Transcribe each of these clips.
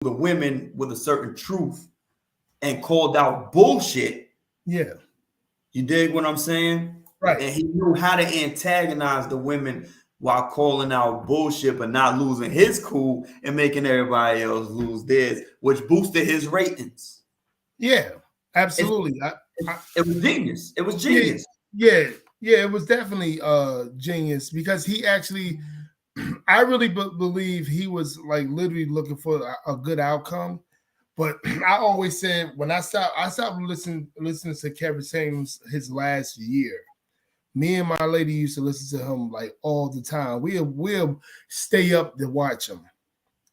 the women with a certain truth and called out bullshit. Yeah. You dig what I'm saying? Right. And he knew how to antagonize the women while calling out bullshit, but not losing his cool and making everybody else lose theirs, which boosted his ratings. Yeah, It, absolutely. it was genius. It was Yeah, genius. yeah, it was definitely genius because he actually, I really believe he was like literally looking for a good outcome. But I always said when I stopped listening to Kevin Samuels his last year. Me and my lady used to listen to him like all the time. We'll stay up to watch him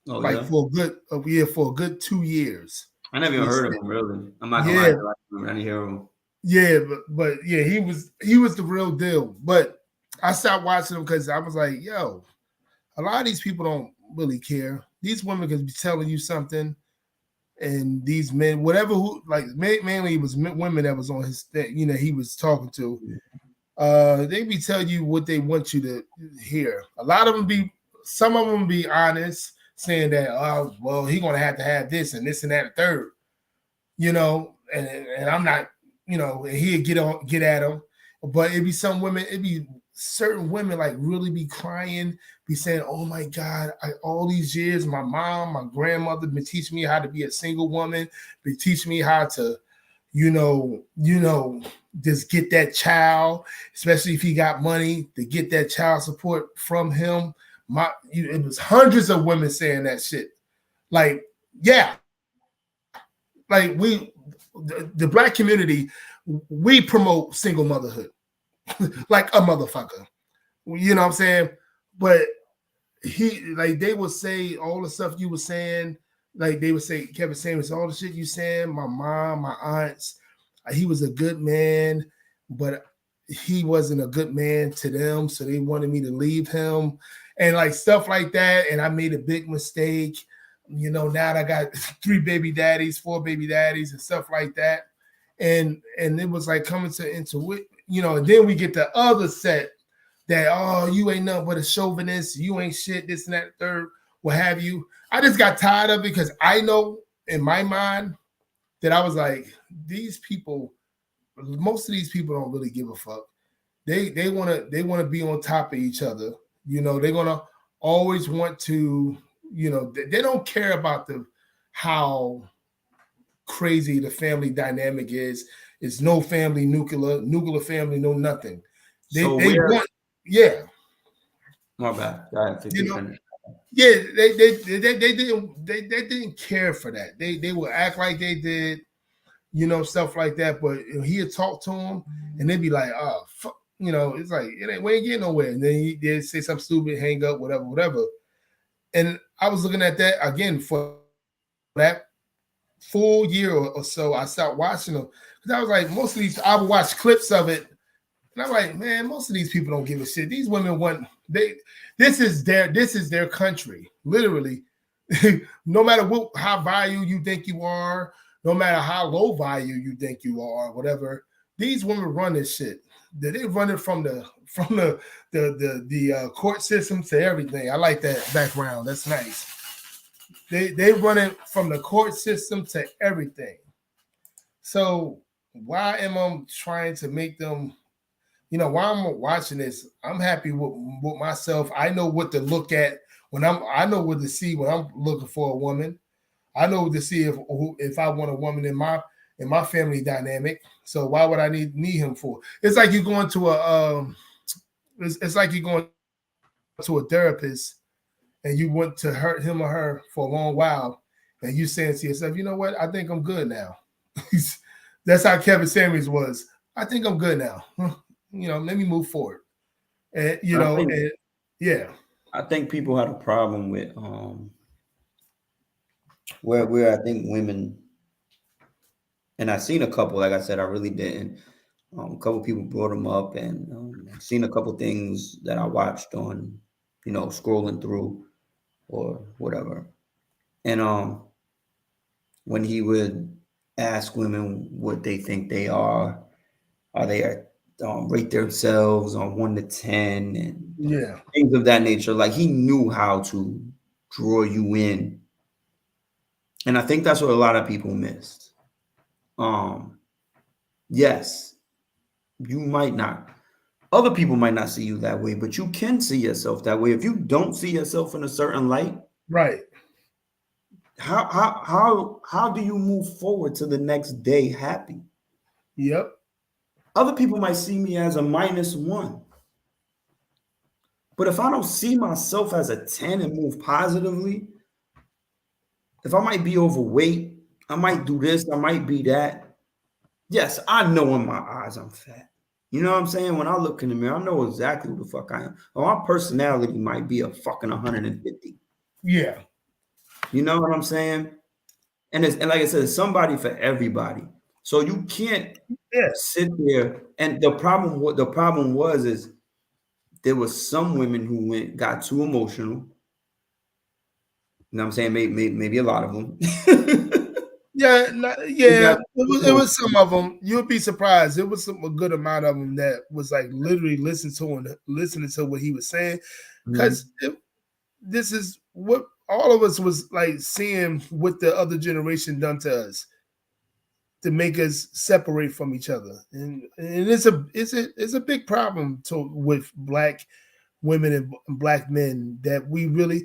Oh like yeah. for a good 2 years. I never even We heard of stay, him really. I'm not gonna lie yeah, to you. I didn't hear him. yeah, but yeah, he was the real deal. But I stopped watching him because I was like, yo, a lot of these people don't really care. These women could be telling you something, and these men, whatever who like mainly it was women that was on his he was talking to. They be telling you what they want you to hear. A lot of them be, some of them be honest, saying that, oh, well, he gonna have to have this and this and that and third, and I'm not, and he'd get at them. But it'd be some women, it'd be certain women like really be crying, be saying, oh my God, all these years, my mom, my grandmother been teaching me how to be a single woman, been teaching me how to, just get that child, especially if he got money, to get that child support from him. It was hundreds of women saying that shit. Like, yeah, like the black community, we promote single motherhood like a motherfucker. You know what I'm saying? But they would say all the stuff you were saying. Like they would say, Kevin Samuels, all the shit you saying, my mom, my aunts, he was a good man, but he wasn't a good man to them. So they wanted me to leave him and like stuff like that. And I made a big mistake. Now that I got 3 baby daddies, 4 baby daddies and stuff like that. And it was like coming into it, and then we get the other set that, oh, you ain't nothing but a chauvinist, you ain't shit, this and that, third, what have you. I just got tired of it because I know in my mind that I was like, these people, most of these people don't really give a fuck. They wanna be on top of each other. They're gonna always want to, they don't care about how crazy the family dynamic is. It's no family, nuclear family, no nothing. They want, yeah. My bad. Go ahead, You know, finish. yeah, they didn't care for that. They would act like they did, stuff like that. But he'd talk to them, and they'd be like, "Oh, fuck," it's like we ain't getting nowhere. And then they'd say something stupid, hang up, whatever. And I was looking at that again for that full year or so. I stopped watching them because I was like, most of these, I would watch clips of it. And I'm like, man, most of these people don't give a shit. These women want this is their country, literally. No matter what high value you think you are, no matter how low value you think you are, whatever. These women run this shit. They run it from the court system to everything. I like that background. That's nice. They run it from the court system to everything. So why am I trying to make them? While I'm watching this, I'm happy with myself. I know what to look at I know what to see when I'm looking for a woman. I know to see if I want a woman in my family dynamic. So why would I need him for? It's like you're going to it's like you're going to a therapist and you want to hurt him or her for a long while, and you saying to yourself, you know what? I think I'm good now. That's how Kevin Samuels was. I think I'm good now. Let me move forward. And yeah. I think people had a problem with where I think women, and I seen a couple. Like I said, I really didn't. A couple people brought them up, and I've seen a couple things that I watched on, scrolling through or whatever. And when he would ask women what they think they are they rate themselves on 1 to 10 and things of that nature. Like he knew how to draw you in And I think that's what a lot of people missed. Yes, you might not. Other people might not see you that way, but you can see yourself that way. If you don't see yourself in a certain light, Right. how do you move forward to the next day happy? Yep. Other people might see me as a -1. But if I don't see myself as a 10 and move positively, if I might be overweight, I might do this, I might be that. Yes, I know in my eyes I'm fat. You know what I'm saying? When I look in the mirror, I know exactly who the fuck I am. Well, my personality might be a fucking 150. Yeah. You know what I'm saying? And like I said, it's somebody for everybody. So you can't Yeah. sit there. And what the problem was is there was some women who got too emotional. You know what I'm saying? Maybe a lot of them. Yeah, They yeah. got too It was emotional. some of them. You'll be surprised. It was a good amount of them that was like literally listening to what he was saying, Mhm. because this is what all of us was like seeing what the other generation done to us to make us separate from each other, and it's a big problem with black women and black men that we really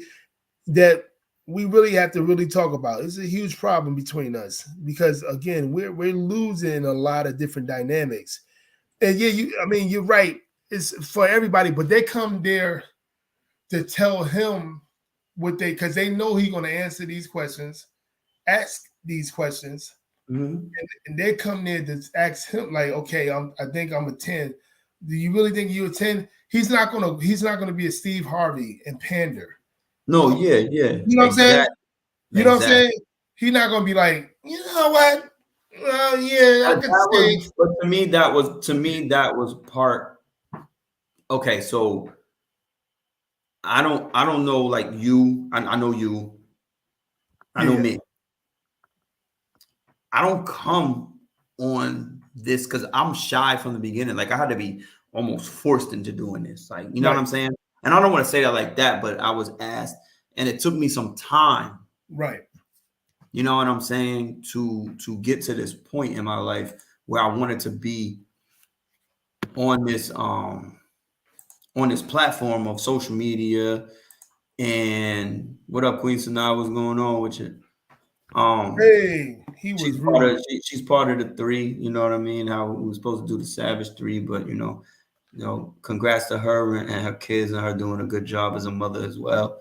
have to really talk about. It's a huge problem between us because again, we're losing a lot of different dynamics. And yeah, I mean, you're right. It's for everybody, but they come there to tell him what because they know he's going to answer these questions, ask these questions, Mhm. and they come there to ask him like, okay, I think I'm a 10. Do you really think you're a 10? He's not gonna be a Steve Harvey and pander. No, yeah, You know what I'm saying? exactly, You know what I'm exactly. saying? He's not gonna be like, you know what? Well, yeah, I could say. But to me that was part. Okay, so I don't know like you. I know you. I know Yeah, me. I don't come on this because I'm shy from the beginning. Like I had to be almost forced into doing this. Like, you know what right, I'm saying? And I don't want to say that like that, but I was asked, and it took me some time. right, You know what I'm saying? To get to this point in my life where I wanted to be on this platform of social media. And what up, Queen Sanaa? What's going on with you? Um, hey, he was rude. she's part of the three. You know what I mean? How we were supposed to do the Savage Three, but congrats to her and her kids and her doing a good job as a mother as well.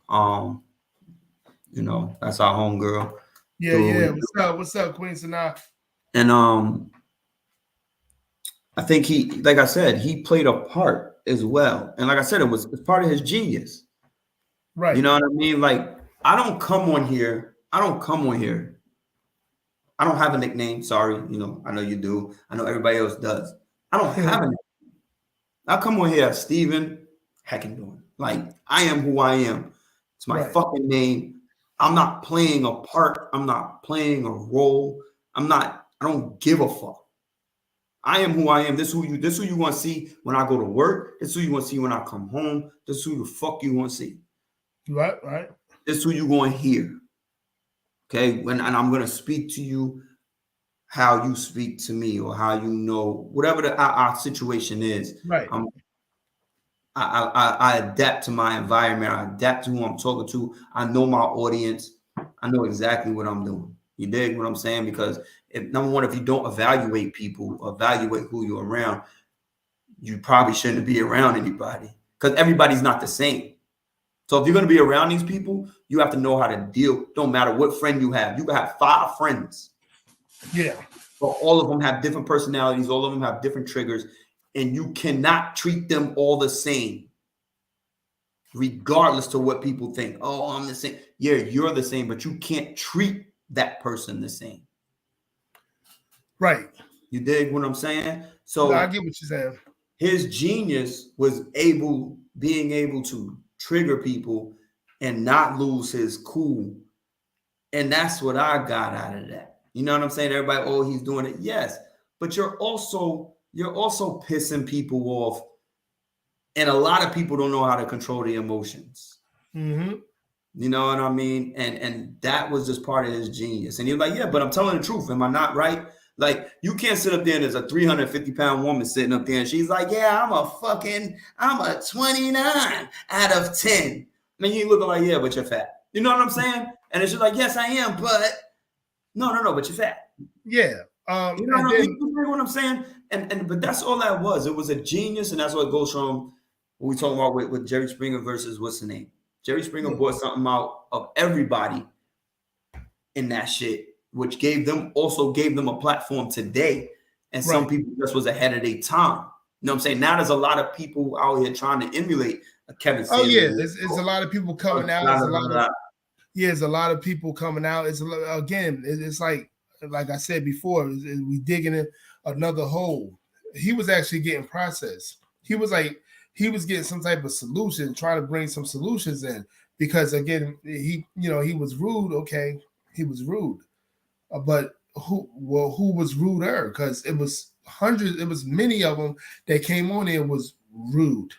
Um, that's our homegirl. Yeah, Do what we yeah. do. What's up, Queen Sanaa? And I think like I said, he played a part as well. And like I said, it's part of his genius. You Right. know what I mean? Like I don't come on here. I don't come on here. I don't have a nickname. Sorry. I know you do. I know everybody else does. I don't have a nickname. I come on here as Steven Heckendorn. Like I am who I am. It's my Right. fucking name. I'm not playing a part. I'm not playing a role. I don't give a fuck. I am who I am. This who you want to see when I go to work. This who you want to see when I come home. This who the fuck you want to see. Right. Right. This who you going to hear. Okay. And I'm going to speak to you how you speak to me or how whatever our situation is. Right. I adapt to my environment. I adapt to who I'm talking to. I know my audience. I know exactly what I'm doing. You dig what I'm saying? Because number one, if you don't evaluate people, evaluate who you're around, you probably shouldn't be around anybody because everybody's not the same. So if you're going to be around these people, you have to know how to deal. Don't matter what friend you have. You can have 5 friends, Yeah. but all of them have different personalities. All of them have different triggers, and you cannot treat them all the same, regardless to what people think. Oh, I'm the same. Yeah, you're the same, but you can't treat that person the same. Right. You dig what I'm saying? No, I So get what you're saying. his genius was being able to trigger people and not lose his cool. And that's what I got out of that. You know what I'm saying? Everybody, oh, he's doing it. Yes. But you're also pissing people off. And a lot of people don't know how to control the emotions. Mm-hmm. You know what I mean? And that was just part of his genius. And he was like, yeah, but I'm telling the truth. Am I not right? Like, you can't sit up there and there's a 350-pound woman sitting up there and she's like, yeah, I'm a 29 out of 10. I mean, you looking like, yeah, but you're fat. You know what I'm saying? And it's just like, yes, I am, but no, but you're fat. Yeah. You know what I mean? You know what I'm saying? But that's all that was. It was a genius, and that's what goes from what we talking about with Jerry Springer versus what's the name? Jerry Springer brought something out of everybody in that shit, which gave them a platform today. And some people just was ahead of their time. You know what I'm saying? Now there's a lot of people out here trying to emulate Kevin Samuels. Oh yeah, it's a lot of people coming out. There's a lot of people coming out. It's like I said before, we digging in another hole. He was actually getting processed. He was getting some type of solution, trying to bring some solutions in, because again, he was rude. Okay, he was rude, but who was ruder? Because it was many of them that came on there was rude.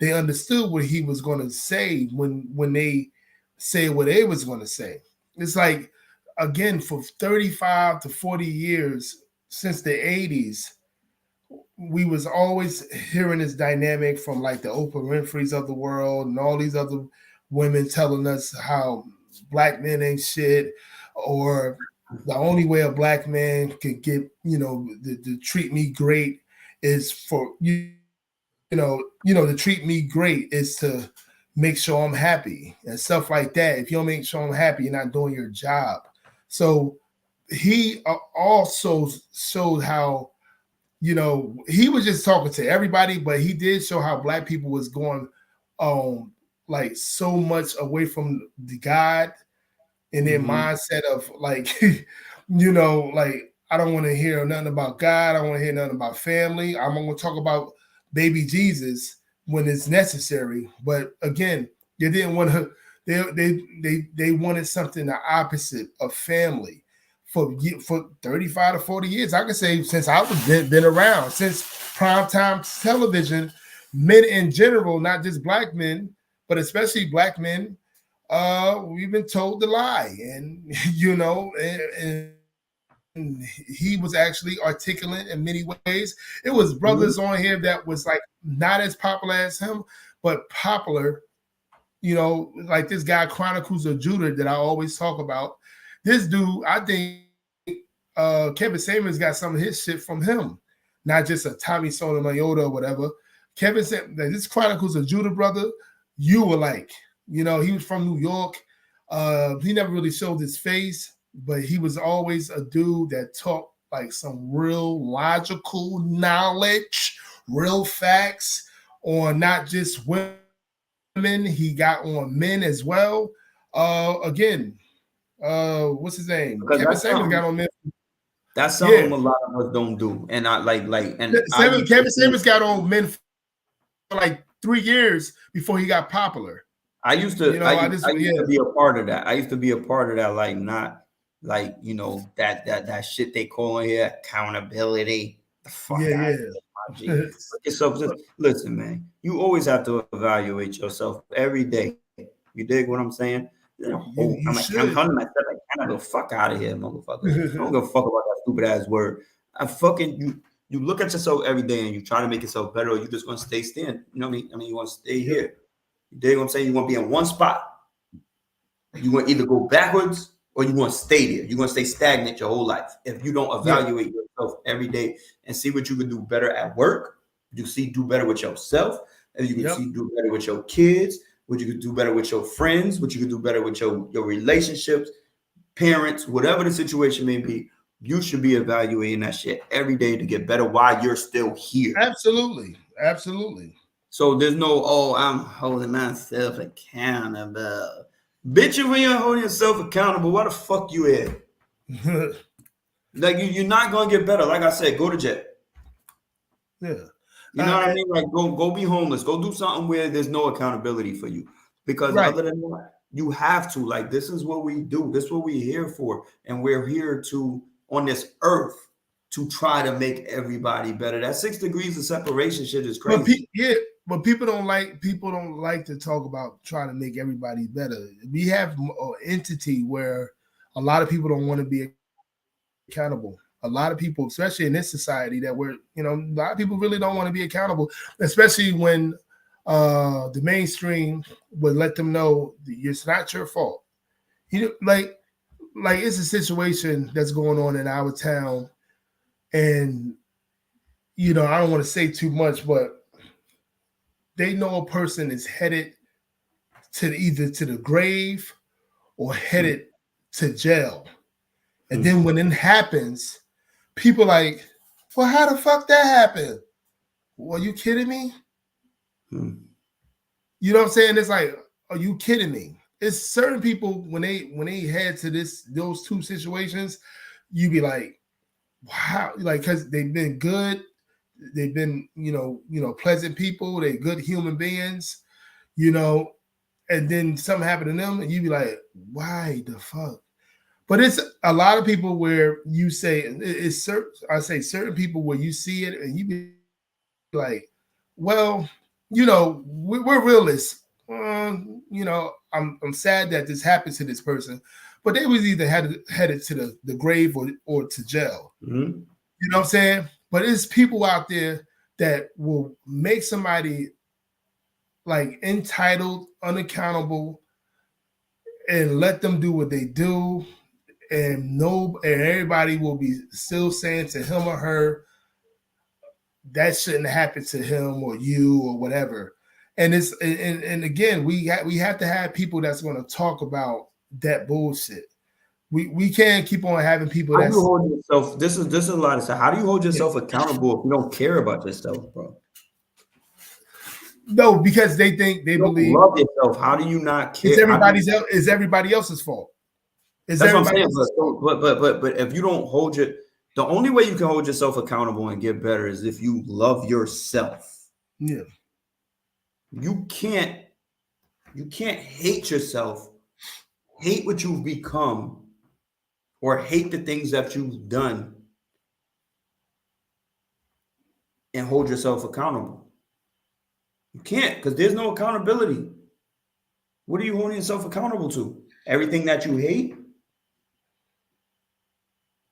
They understood what he was going to say when they say what they was going to say. It's like, again, for 35 to 40 years since the 80s, we was always hearing this dynamic from like the Oprah Winfrey's of the world and all these other women telling us how black men ain't shit, or the only way a black man can get, to treat me great is for to treat me great is to make sure I'm happy and stuff like that. If you don't make sure I'm happy, you're not doing your job. So he also showed how, he was just talking to everybody, but he did show how black people was going like so much away from the God in their mindset of like, like, I don't want to hear nothing about God. I don't want to hear nothing about family. I'm going to talk about baby Jesus when it's necessary. But again, they didn't want to, they wanted something the opposite of family for 35 to 40 years. I can say since I was been around, since primetime television, men in general, not just black men, but especially black men, we've been told to lie. And, and he was actually articulate in many ways. It was brothers on here that was like not as popular as him, but popular, like this guy Chronicles of Judah that I always talk about. This dude, I think Kevin Samuels got some of his shit from him, not just a Tommy Sotomayor or whatever. Kevin said, this Chronicles of Judah brother, you were like, he was from New York. He never really showed his face, but he was always a dude that talked like some real logical knowledge, real facts on not just women. He got on men as well. Again, what's his name? Kevin Samuels got on men. That's something a lot of us don't do. And Kevin Samuels got on men for like 3 years before he got popular. I used to be a part of that. I used to be a part of that, like not like that shit they call in here accountability. The fuck So listen, man. You always have to evaluate yourself every day. You dig what I'm saying? I'm telling myself, I the fuck out of here, motherfucker. I don't give a fuck about that stupid ass word. You look at yourself every day and you try to make yourself better, or you just want to stay stand. You know what I mean? You want to stay here. You dig what I'm saying? You want to be in one spot. You want to either go backwards or you want to stay there. You want to stay stagnant your whole life. If you don't evaluate yourself every day and see what you can do better at work, you do better with yourself, and you can do better with your kids, what you could do better with your friends, what you could do better with your relationships, parents, whatever the situation may be. You should be evaluating that shit every day to get better while you're still here. Absolutely. So there's no, I'm holding myself accountable. Bitch, if you're holding yourself accountable, why the fuck you here? Like, you're not going to get better. Like I said, go to jail. Yeah. You know what I mean? Like, go be homeless. Go do something where there's no accountability for you. Because other than that, you have to. Like, this is what we do. This is what we're here for. And we're here to, on this earth, to try to make everybody better. That 6 degrees of separation shit is But crazy. but people don't like to talk about trying to make everybody better. We have an entity where a lot of people don't want to be accountable. A lot of people, especially in this society, that we're, a lot of people really don't want to be accountable, especially when the mainstream would let them know it's not your fault. Like it's a situation that's going on in our town, and I don't want to say too much, but they know a person is headed to either to the grave or headed to jail. And then when it happens, people like, well, how the fuck that happened? Well, are you kidding me? You know what I'm saying? It's like, are you kidding me? It's certain people when they head to those two situations, you be like, wow, like, because they've been good, they've been pleasant people, they're good human beings, and then something happened to them, and you be like, why the fuck? But it's a lot of people where you say it's certain. I say certain people where you see it and you be like, well, we're realists. I'm sad that this happened to this person, but they was either headed to the grave or to jail. Mm-hmm. You know what I'm saying? But it's people out there that will make somebody like entitled, unaccountable, and let them do what they do. And everybody will be still saying to him or her that shouldn't happen to him or you or whatever. And it's and again, we have to have people that's going to talk about that bullshit. We can't keep on having people How that's do you hold yourself? This is a lot of stuff. How do you hold yourself accountable if you don't care about yourself, bro? No, because they think they believe love yourself. How do you not care? It's everybody else's fault. That's what I'm saying. But if you don't the only way you can hold yourself accountable and get better is if you love yourself. Yeah. You can't hate yourself, hate what you've become, or hate the things that you've done and hold yourself accountable. You can't, because there's no accountability. What are you holding yourself accountable to? Everything that you hate?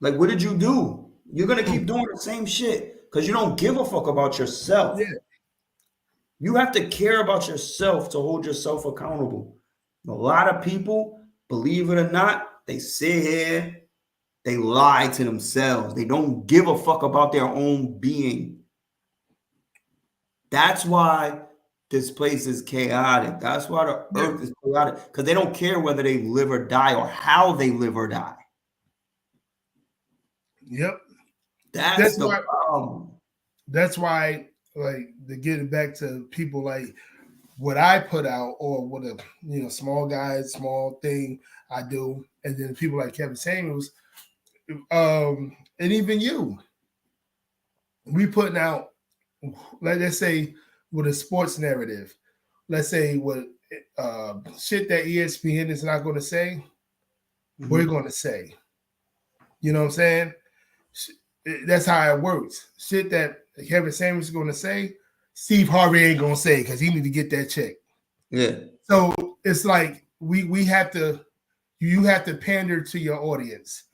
Like, what did you do? You're going to keep doing the same shit because you don't give a fuck about yourself. Yeah. You have to care about yourself to hold yourself accountable. A lot of people, believe it or not, they sit here, they lie to themselves. They don't give a fuck about their own being. That's why this place is chaotic. That's why the earth is chaotic, because they don't care whether they live or die or how they live or die. Yep. That's the problem. That's why, like, to get it back to people like what I put out or what a small guy, small thing I do, and then people like Kevin Samuels, and even you, we putting out, let's say, with a sports narrative, let's say what shit that ESPN is not going to say, we're going to say. You know what I'm saying? That's how it works. Shit that Kevin Samuels is going to say, Steve Harvey ain't going to say because he need to get that check. Yeah. So it's like we have to, you have to pander to your audience.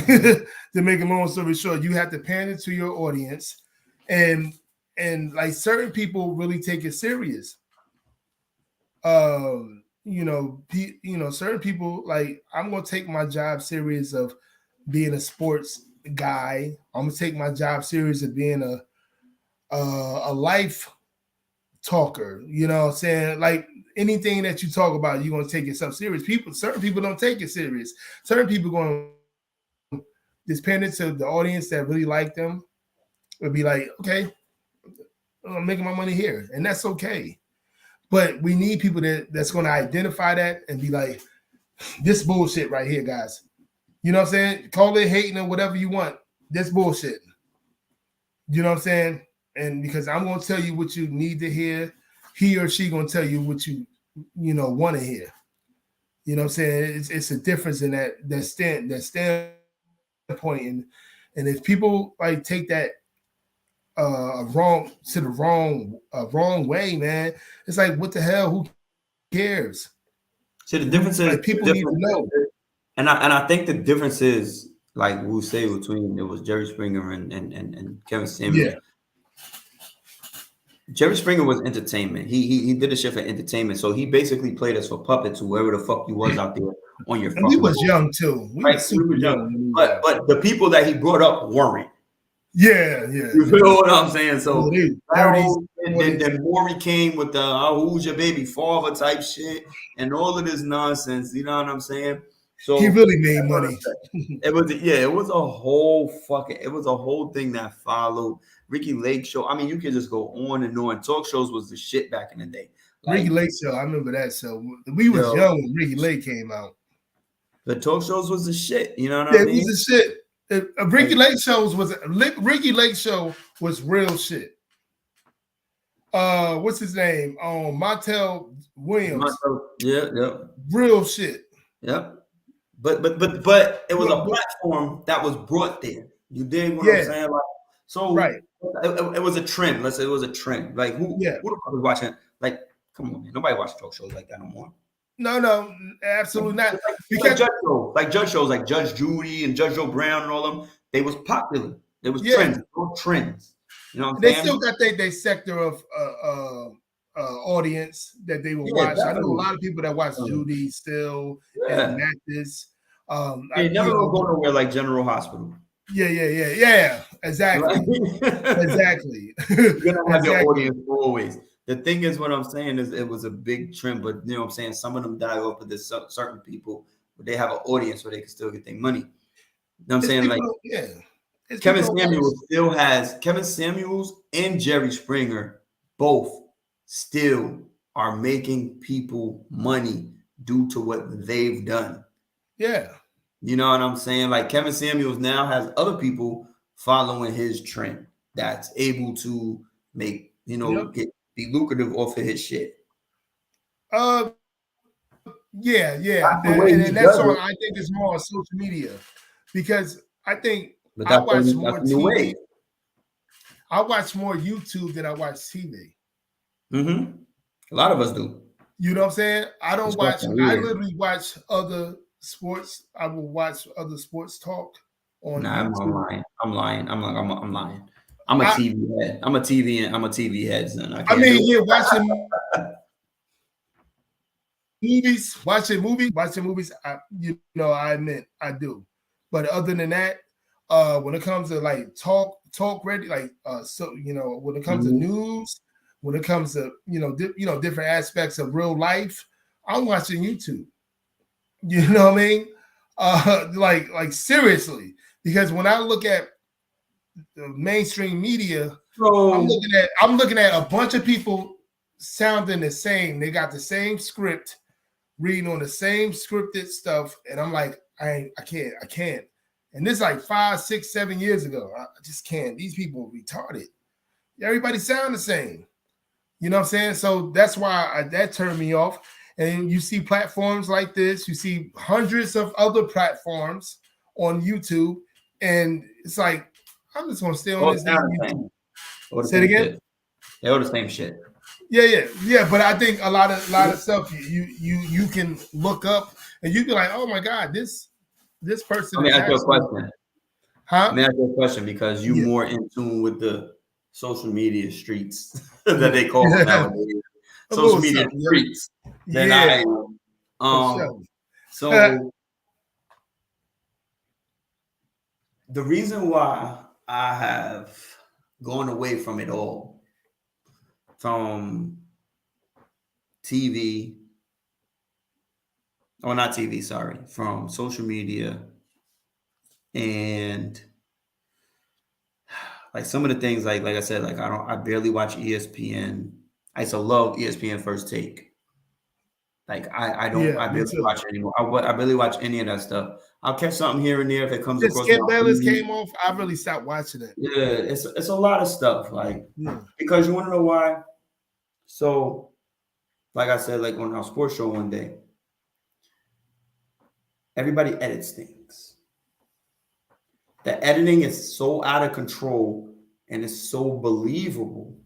To make a long story short, you have to pander to your audience, and like certain people really take it serious. Certain people, like, I'm gonna take my job serious of being a sports guy. I'm gonna take my job serious of being a life talker. You know what I'm saying? Like, anything that you talk about, you're gonna take yourself serious. Certain people don't take it serious. Certain people going dependent to the audience that really like them would be like, okay, I'm making my money here, and that's okay. But we need people that's going to identify that and be like, this bullshit right here, guys. You know what I'm saying? Call it hating or whatever you want. This bullshit. You know what I'm saying? And because I'm going to tell you what you need to hear, he or she going to tell you what you want to hear. You know what I'm saying? It's a difference in that standpoint. And if people like take that wrong way, man, it's like, what the hell? Who cares? See, the difference is Like, people need to know. and I think the difference is like we say between it was Jerry Springer and Kevin Samuels. Yeah, Jerry Springer was entertainment. He did the shit for entertainment. So he basically played us for puppets, whoever the fuck you was out there on your and we fucking was boat, young too. We right? was super young when we But the people that he brought up weren't. yeah. You feel what I'm saying? So Yeah, that 30s, whole, then Maury came with the who's your baby father type shit and all of this nonsense. You know what I'm saying? So he really made money. it was it was a whole thing that followed. Ricky Lake show. I mean, you can just go on and on. Talk shows was the shit back in the day. Like, Ricky Lake show, I remember that show. We was young when Ricky Lake came out. the talk shows was the shit. You know what Yeah, I it mean? was the shit. Ricky Lake show was real shit. What's his name? Montel Williams. Yeah. Real shit. Yep. But it was a platform that was brought there. You dig what I'm saying? Like, so right. It was a trend. Let's say it was a trend. Like who the fuck was watching? Like, come on, man. Nobody watches talk shows like that no more. No, absolutely not. Because judge shows like Judge Judy and Judge Joe Brown and all them, they was popular. They was trends. You know what I'm saying? They still got their sector of audience that they will watch. Definitely. I know a lot of people that watch Judy still and Mathis. They never will go nowhere like General Hospital. Yeah. Exactly. Right? Exactly. You're gonna have your audience always. The thing is, what I'm saying is, it was a big trend, but you know what I'm saying. Some of them die off, but there's certain people, but they have an audience where they can still get their money. You know what I'm saying? Like, Kevin Samuels and Jerry Springer both still are making people money due to what they've done. Yeah. You know what I'm saying? Like, Kevin Samuels now has other people following his trend that's able to make, be lucrative off of his shit. Yeah. And that's on, I think it's more on social media, because I think I watch more TV. I watch more YouTube than I watch TV. Mm-hmm. A lot of us do. You know what I'm saying? I don't watch. I literally watch other sports. I will watch other sports talk on YouTube. I'm lying. I'm lying. I'm a TV head. I'm a TV head, son. Watching movies. I admit I do. But other than that, when it comes to like talk ready, like when it comes to news, when it comes to different aspects of real life, I'm watching YouTube. You know what I mean? Like seriously, because when I look at the mainstream media, I'm looking at a bunch of people sounding the same. They got the same script, reading on the same scripted stuff, and I'm like, I can't. And this is like 5, 6, 7 years ago. I just can't. These people are retarded. Everybody sound the same. You know what I'm saying? So that's why that turned me off. And you see platforms like this. You see hundreds of other platforms on YouTube. And it's like, I'm just going to stay on this YouTube. Say it again? They're all the same shit. Yeah. But I think a lot of stuff you can look up and you can like, oh my God, this person. Let me ask you a question. Huh? Let me ask you a question, because you're more in tune with the social media streets that they call it nowadays. Social media streets than I am. So the reason why I have gone away from it all, from TV, or not TV, sorry, from social media, and like some of the things, like I said, like I barely watch ESPN. I used to love ESPN First Take. Like I barely watch anymore. I barely watch any of that stuff. I'll catch something here and there if it comes across. Skip Bayless came off. I really stopped watching it. Yeah, it's a lot of stuff. Like because you want to know why? So, like I said, like on our sports show one day, everybody edits things. The editing is so out of control and it's so believable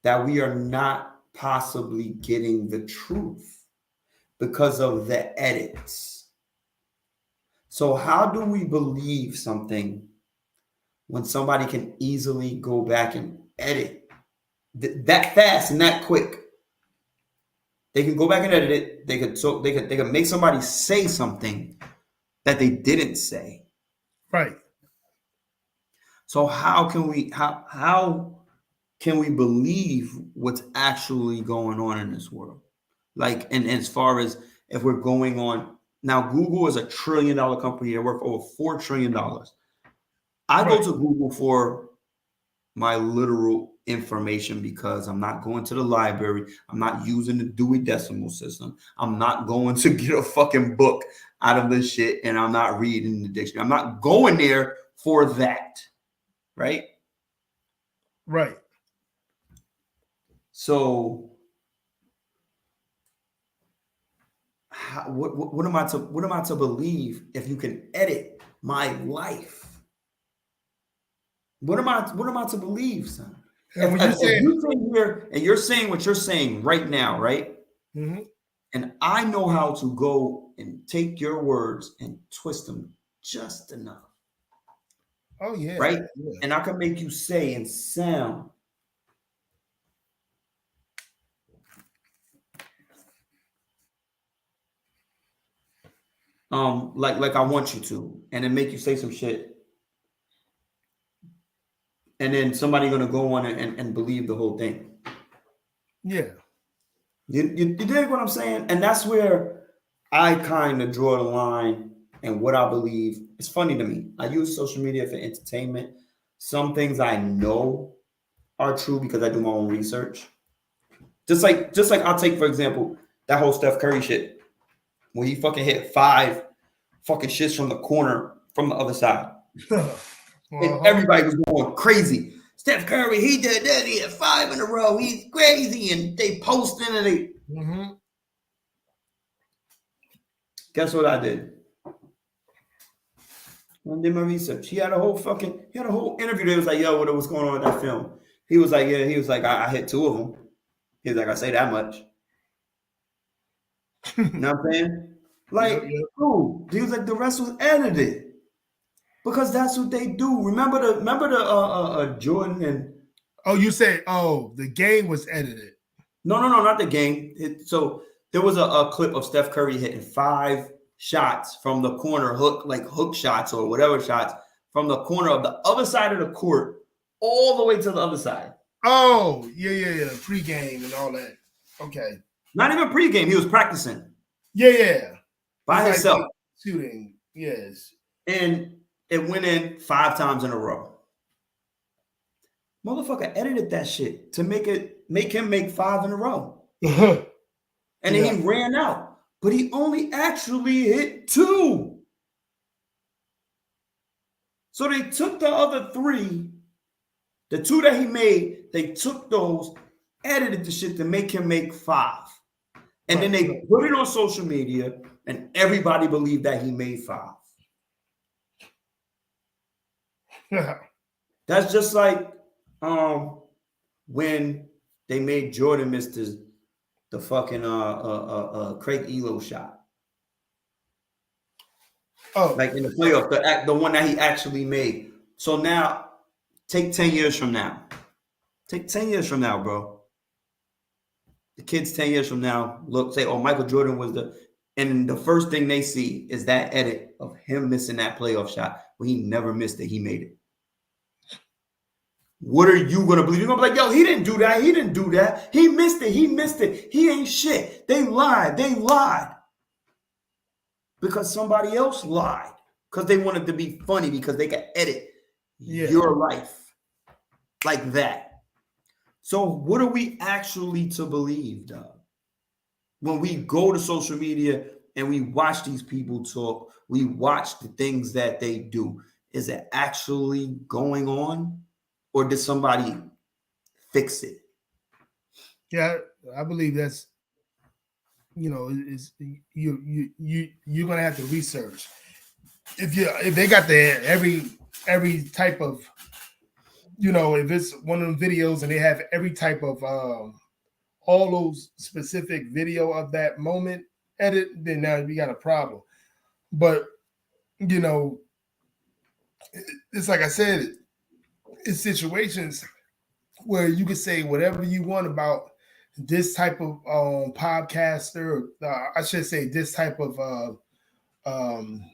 that we are not possibly getting the truth because of the edits. So how do we believe something when somebody can easily go back and edit that fast and that quick? They can go back and edit it. They could make somebody say something that they didn't say. Right. So how can we believe what's actually going on in this world? Like, and as far as if we're going on now, Google is $1 trillion company. They worth over $4 trillion. I go to Google for my literal information because I'm not going to the library. I'm not using the Dewey Decimal System. I'm not going to get a fucking book out of this shit, and I'm not reading the dictionary. I'm not going there for that, right? Right. So, what am I to believe if you can edit my life? What am I to believe, son? And when you say if you're sitting here and you're saying what you're saying right now, right? mm-hmm. And I know how to go and take your words and twist them just enough. Oh yeah. Right? Yeah. And I can make you say and sound like I want you to, and then make you say some shit. And then somebody gonna go on and believe the whole thing. Yeah. You dig what I'm saying? And that's where I kind of draw the line and what I believe. It's funny to me. I use social media for entertainment. Some things I know are true because I do my own research. Just like I'll take, for example, that whole Steph Curry shit. When he fucking hit 5 fucking shits from the corner from the other side. And everybody was going crazy. Steph Curry, he did that. He had 5 in a row. He's crazy. And they posting and they. Mm-hmm. Guess what I did? I did my research. He had a whole interview there. He was like, yo, what was going on with that film? He was like, yeah, I hit 2 of them. He was like, I say that much. You know what I'm saying? Like, dude, he was like, the rest was edited. Because that's what they do. Remember the Jordan and you said the game was edited. No, not the game. So there was a clip of Steph Curry hitting 5 shots from the corner, hook shots or whatever shots from the corner of the other side of the court, all the way to the other side. Oh, yeah. Pre-game and all that. Okay. Not even pre-game. He was practicing. Yeah. By himself. Like shooting. Yes. And it went in 5 times in a row. Motherfucker edited that shit to make him make 5 in a row. And then he ran out. But he only actually hit 2. So they took the other 3, the 2 that he made, they took those, edited the shit to make him make 5. And then they put it on social media, and everybody believed that he made 5. That's just like when they made Jordan miss the fucking Craig Elo shot. Oh, like in the playoff, the one that he actually made. So now, take 10 years from now. Take 10 years from now, bro. The kids 10 years from now say, oh, Michael Jordan was and the first thing they see is that edit of him missing that playoff shot when he never missed it. He made it. What are you going to believe? You're going to be like, yo, he didn't do that. He didn't do that. He missed it. He missed it. He ain't shit. They lied. Because somebody else lied. Because they wanted to be funny because they could edit your life like that. So what are we actually to believe, dog? When we go to social media and we watch these people talk, we watch the things that they do. Is it actually going on? Or did somebody fix it? Yeah, I believe that's, is you're gonna have to research. if they got the every type of, you know, if it's one of them videos and they have every type of all those specific video of that moment edit, then now we got a problem. But you know, it's like I said, it's situations where you can say whatever you want about this type of podcaster, I should say this type of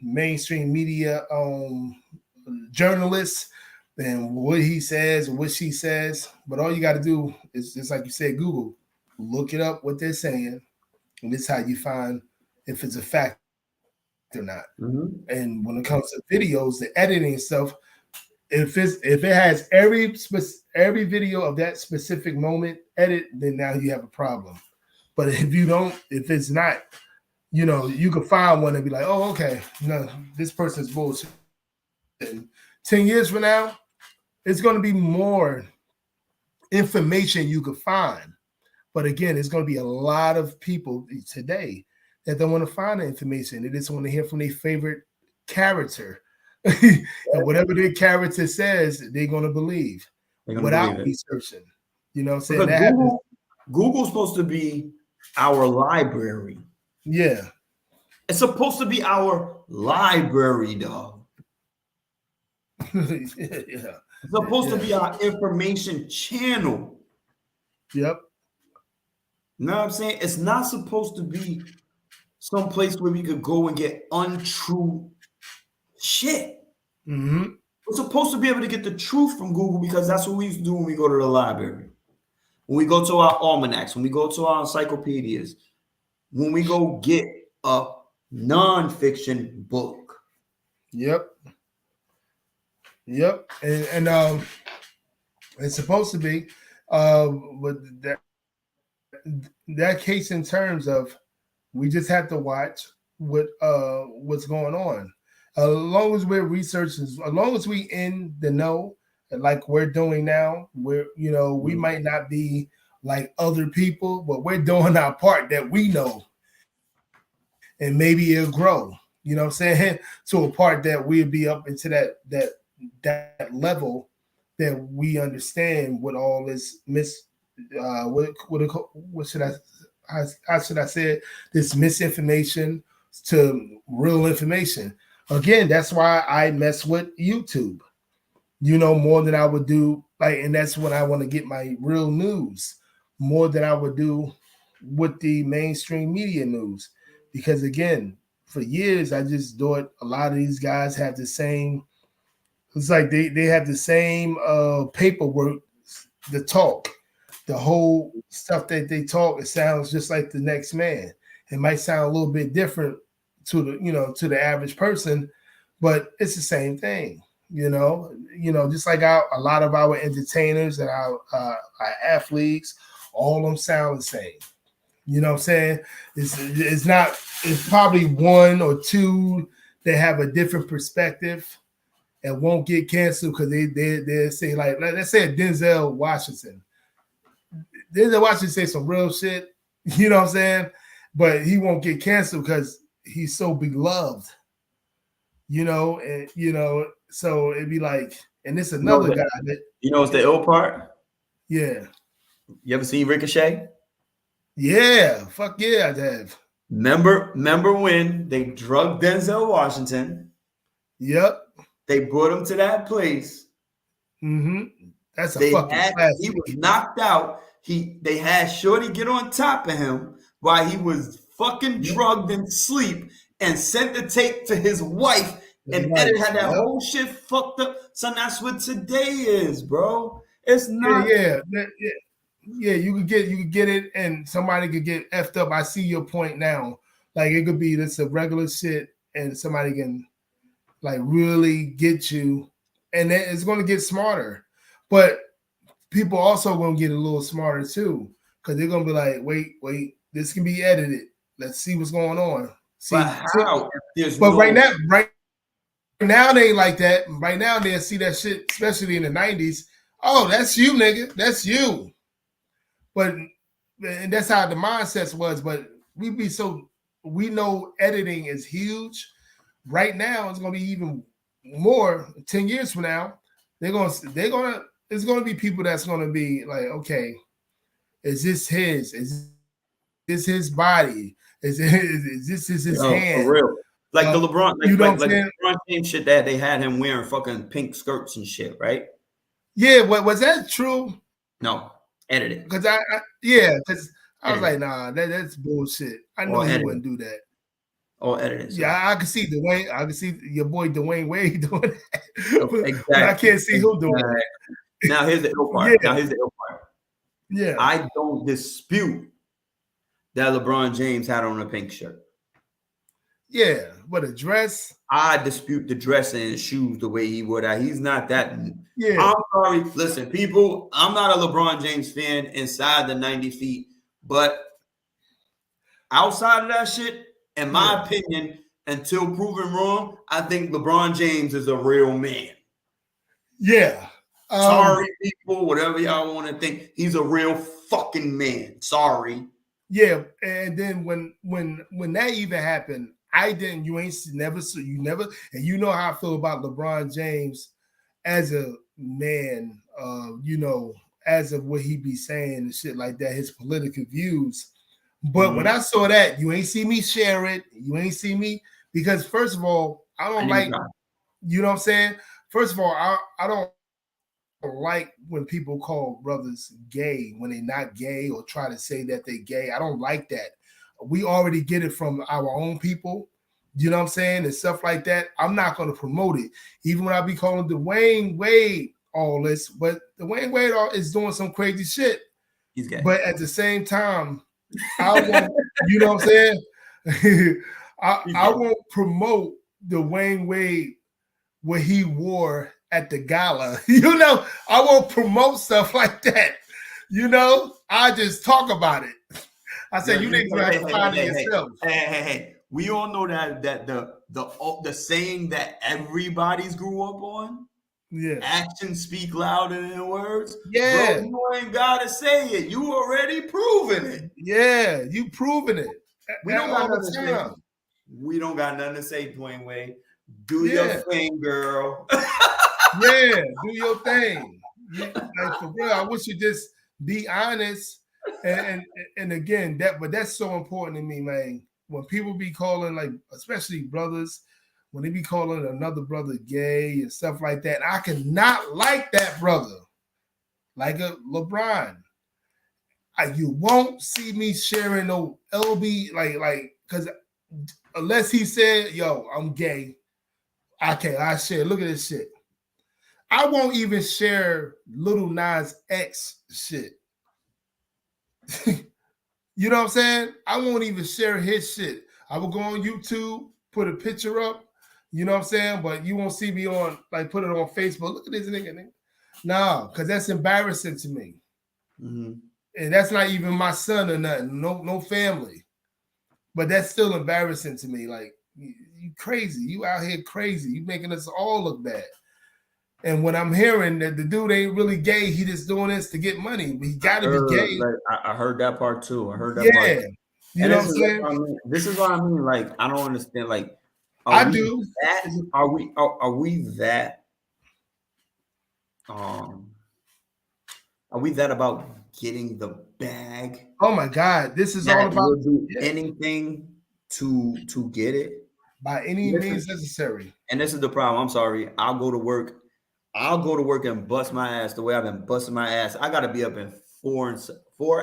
mainstream media journalist, and what he says and what she says. But all you got to do is just like you said, Google, look it up what they're saying, and this is how you find if it's a fact or not. Mm-hmm. And when it comes to videos, the editing stuff, if it has every video of that specific moment edit, then now you have a problem. But if you don't, if it's not, you know, you can find one and be like, oh, okay, no, this person's bullshit. 10 years from now, it's going to be more information you could find. But again, it's going to be a lot of people today that don't want to find the information. They just want to hear from their favorite character. And whatever their character says, they're going to believe without researching. You know what I'm saying? Google's supposed to be our library. Yeah. It's supposed to be our library, dog. Yeah. It's supposed to be our information channel. Yep. You know what I'm saying? It's not supposed to be some place where we could go and get untrue shit. Mm-hmm. We're supposed to be able to get the truth from Google because that's what we used to do when we go to the library. When we go to our almanacs, when we go to our encyclopedias, when we go get a nonfiction book. Yep. Yep. And it's supposed to be but that case in terms of we just have to watch what's going on. As long as we're researching, as long as we in the know, like we're doing now, we're, you know, we might not be like other people, but we're doing our part that we know. And maybe it'll grow, you know what I'm saying? To a part that we'll be up into that level that we understand what all this what should I how should I say it? This misinformation to real information. Again, that's why I mess with YouTube, you know, more than I would do. Like, and that's when I want to get my real news more than I would do with the mainstream media news. Because again, for years, I just thought a lot of these guys have the same, it's like they have the same paperwork, the talk, the whole stuff that they talk, it sounds just like the next man. It might sound a little bit different to the, you know, to the average person, but it's the same thing, you know, just like a lot of our entertainers and our athletes, all of them sound the same. You know what I'm saying? It's probably one or two that have a different perspective and won't get canceled because they say, like, let's say Denzel Washington. Denzel Washington say some real shit, you know what I'm saying? But he won't get canceled because he's so beloved, you know, and you know, so it'd be like, and this another guy that, you know what's the ill part? Yeah. You ever seen Ricochet? Yeah, fuck yeah, I have. Remember when they drugged Denzel Washington? Yep. They brought him to that place. Mm-hmm. That's a fucking classic. He was knocked out. They had Shorty get on top of him while he was fucking drugged and sleep and sent the tape to his wife. And Eddie had that whole shit fucked up. So that's what today is, bro. It's not. Yeah. You could get it, and somebody could get effed up. I see your point now. Like, it could be this a regular shit, and somebody can like really get you, and then it's going to get smarter. But people also going to get a little smarter too, because they're going to be like, wait, this can be edited. Let's see what's going on. But how? Right now they ain't like that. Right now they see that shit, especially in the 90s. Oh, that's you, nigga. That's you. And that's how the mindsets was. But we know editing is huge. right now it's gonna be even more 10 years from now. It's gonna be people that's gonna be like, okay, is this his? Is this his body? Is this his For hand? real. Like the LeBron, You know what I'm like the saying? LeBron James shit that they had him wearing fucking pink skirts and shit, right? Yeah, was that true? No, edited Because because I was Edited. like, nah, that's bullshit. I know Or he edited. wouldn't do that. Or edited. Sorry. Yeah, I can see Dwayne. I can see your boy Dwayne Wade doing that, but I Exactly. can't see who doing it. Now here's the ill part. Yeah, Now here's the ill part. yeah, I don't dispute that LeBron James had on a pink shirt. yeah. But a dress. I dispute the dressing and shoes the way he would. He's not that. Yeah, I'm sorry. Listen, people, I'm not a LeBron James fan inside the 90 feet, but outside of that shit, in my opinion, until proven wrong, I think LeBron James is a real man. Yeah. Sorry, people, whatever y'all want to think. He's a real fucking man. Sorry. Yeah, and then when that even happened, I didn't. You never, and you know how I feel about LeBron James as a man. As of what he be saying and shit like that, his political views. But when I saw that, you ain't see me share it. You ain't see me because first of all, I don't like. You know what I'm saying? First of all, I don't like when people call brothers gay when they're not gay or try to say that they're gay. I don't like that. We already get it from our own people, you know what I'm saying, and stuff like that. I'm not going to promote it, even when I be calling Dwayne Wade all this. But Dwayne Wade is doing some crazy shit. He's gay. But at the same time, I won't. You know what I'm saying? I won't promote Dwayne Wade what he wore at the gala. I won't promote stuff like that. I just talk about it. I say you niggas have to find it yourself. Hey. We all know that the saying that everybody's grew up on. Yeah. Actions speak louder than words. Yeah. Bro, you ain't gotta say it. You already proven it. Yeah, you proven it. We don't got nothing to say. We don't got nothing to say, Dwayne Wade. Do your thing, girl. Yeah, do your thing. Like for real, I wish you just be honest. And again, that's so important to me, man. When people be calling, like, especially brothers, when they be calling another brother gay and stuff like that, I cannot like that brother, like a LeBron. You won't see me sharing no LB, like, because unless he said, "Yo, I'm gay," okay, I share. Look at this shit. I won't even share Lil Nas X shit. You know what I'm saying? I won't even share his shit. I will go on YouTube, put a picture up, you know what I'm saying? But you won't see me on, like, put it on Facebook. Look at this nigga. No, because that's embarrassing to me. Mm-hmm. And that's not even my son or nothing, no family. But that's still embarrassing to me. Like, you crazy. You out here crazy. You making us all look bad. And when I'm hearing that the dude ain't really gay, he just doing this to get money. But he got to be gay. I heard that part too. I heard that part. Yeah. You know what I'm saying? This is what I mean. Like, I don't understand. Like, I do. Are we that? Are we that about getting the bag? Oh my God. This is all about we'll do anything to get it. By any means necessary. And this is the problem. I'm sorry. I'll go to work and bust my ass the way I've been busting my ass. I got to be up in 4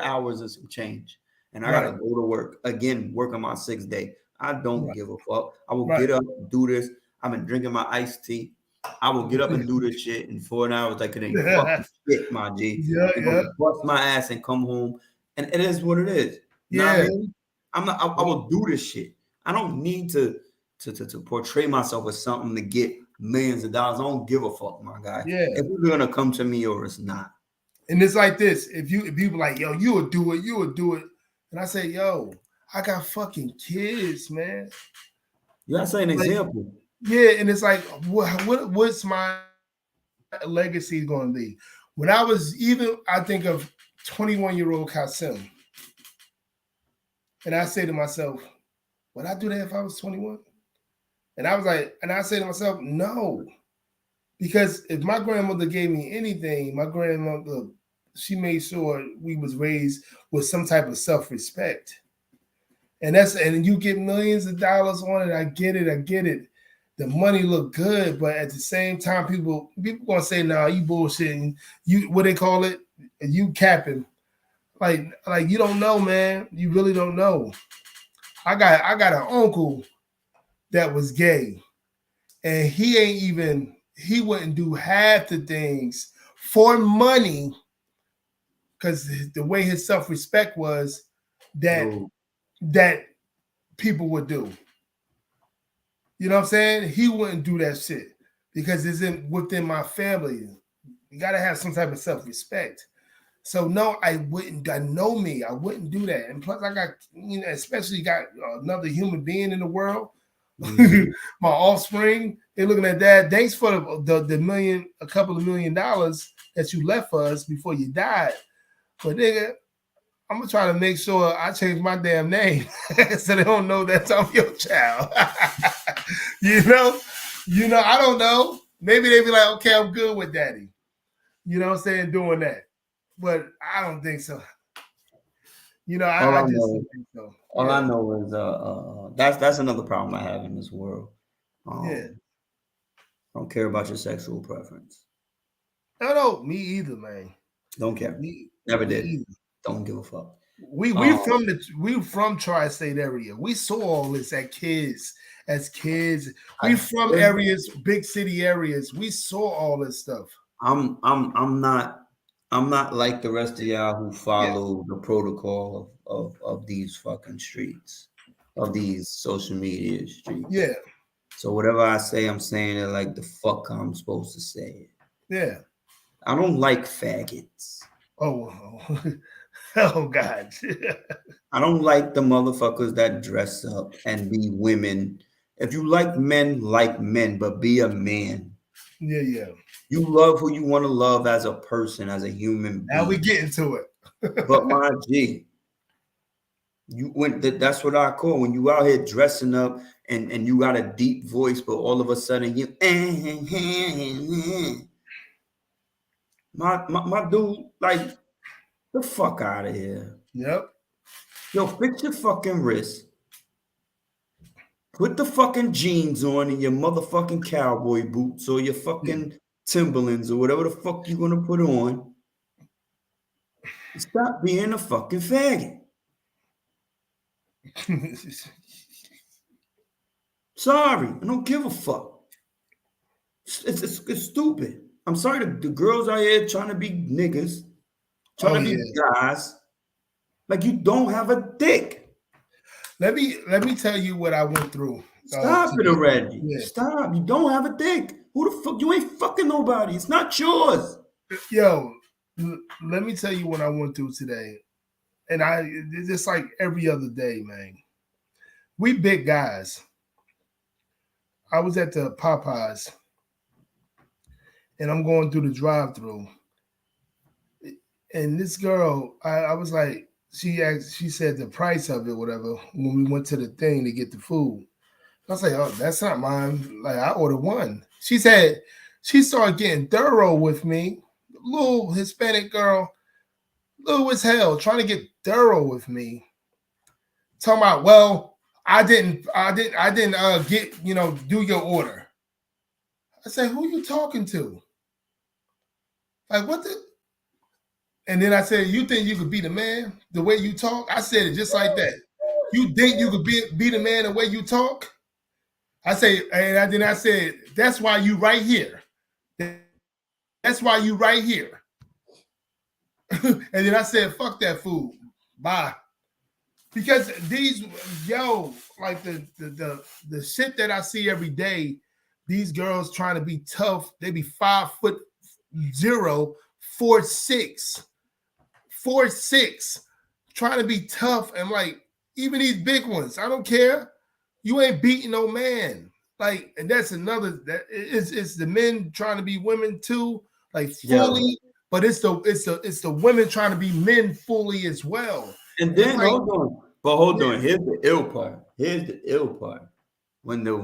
hours and some change. And I got to go to work. Again, work on my 6th day. I don't give a fuck. I will get up, do this. I've been drinking my iced tea. I will get up and do this shit in 4 hours. Like, it ain't fucking shit, my G. Yeah. Bust my ass and come home. And it is what it is. You know what I mean? I will do this shit. I don't need to portray myself as something to get millions of dollars. I don't give a fuck, my guy. Yeah. If it's gonna come to me or it's not. And it's like this. If people like, yo, you would do it. And I say, yo, I got fucking kids, man. You gotta say an example. Yeah, and it's like, what's my legacy going to be? When I was I think of 21-year-old Kasim. And I say to myself, would I do that if I was 21? And I was like, and I say to myself, no. Because if my grandmother gave me anything, my grandmother, she made sure we was raised with some type of self-respect. And you get millions of dollars on it. I get it. I get it. The money look good, but at the same time, people gonna say, "Nah, you bullshitting." You what they call it? You capping. Like you don't know, man. You really don't know. I got an uncle that was gay, and he wouldn't do half the things for money because the way his self respect was that No. that people would do. You know what I'm saying? He wouldn't do that shit because it's within my family. You gotta have some type of self respect. So no, I wouldn't. I know me. I wouldn't do that. And plus, I got especially got another human being in the world. Mhm. My offspring. They're looking at that. Thanks for the million, a couple of $1,000,000 that you left for us before you died. But nigga, I'm gonna try to make sure I change my damn name so they don't know that I'm your child. you know, I don't know. Maybe they be like, okay, I'm good with daddy. You know what I'm saying? Doing that. But I don't think so. All I I just know, don't think so. all I Yeah. know is that's another problem I have in this world. Yeah. I don't care about your sexual preference. No, me either, man. Don't care. Me, Never me did. either. Don't give a fuck. We Um, from tri-state area. We saw all this as kids. We I, from areas, big city areas. We saw all this stuff. I'm not like the rest of y'all who Yeah. follow the protocol of these fucking streets, of these social media streets. Yeah. So whatever I say, I'm saying it like the fuck I'm supposed to say it. Yeah. I don't like faggots. Oh, oh God. I don't like the motherfuckers that dress up and be women. If you like men, but be a man. Yeah, yeah. You love who you want to love as a person, as a human Now we being. get into it. But my G, that's what I call when you out here dressing up and you got a deep voice, but all of a sudden you my dude, like the fuck out of here. Yep. Yo, fix your fucking wrist. Put the fucking jeans on and your motherfucking cowboy boots or your Yeah. fucking Timberlands or whatever the fuck you're gonna put on. Stop being a fucking faggot. Sorry, I don't give a fuck. It's stupid. I'm sorry the girls out here trying to be niggas, trying Oh to be yeah. guys. Like you don't have a dick. Let me tell you what I went through. Stop it already. Yeah. Stop. You don't have a dick. Who the fuck? You ain't fucking nobody. It's not yours. Yo, let me tell you what I went through today. And it's just like every other day, man. We big guys. I was at the Popeyes and I'm going through the drive-through. And this girl, I was like, she said the price of it, whatever, when we went to the thing to get the food. I was like, oh, that's not mine. Like, I ordered one. She started getting thorough with me. Little Hispanic girl, little as hell, trying to get thorough with me. Talking about, well, I didn't get, do your order. I said, who you talking to? Like, what the? And then I said, you think you could be the man the way you talk? I said it just like that. You think you could be the man the way you talk? I say, and then I said, that's why you right here. That's why you right here. And then I said, fuck that food. Bye. Because like the shit that I see every day, these girls trying to be tough, they be 5'0", 4'6", 4'6", trying to be tough. And like, even these big ones, I don't care. You ain't beating no man. Like, and that's another that it's the men trying to be women too, like fully, Yeah. but it's the women trying to be men fully as well. And then like, hold on. But hold on. Here's the ill part. when the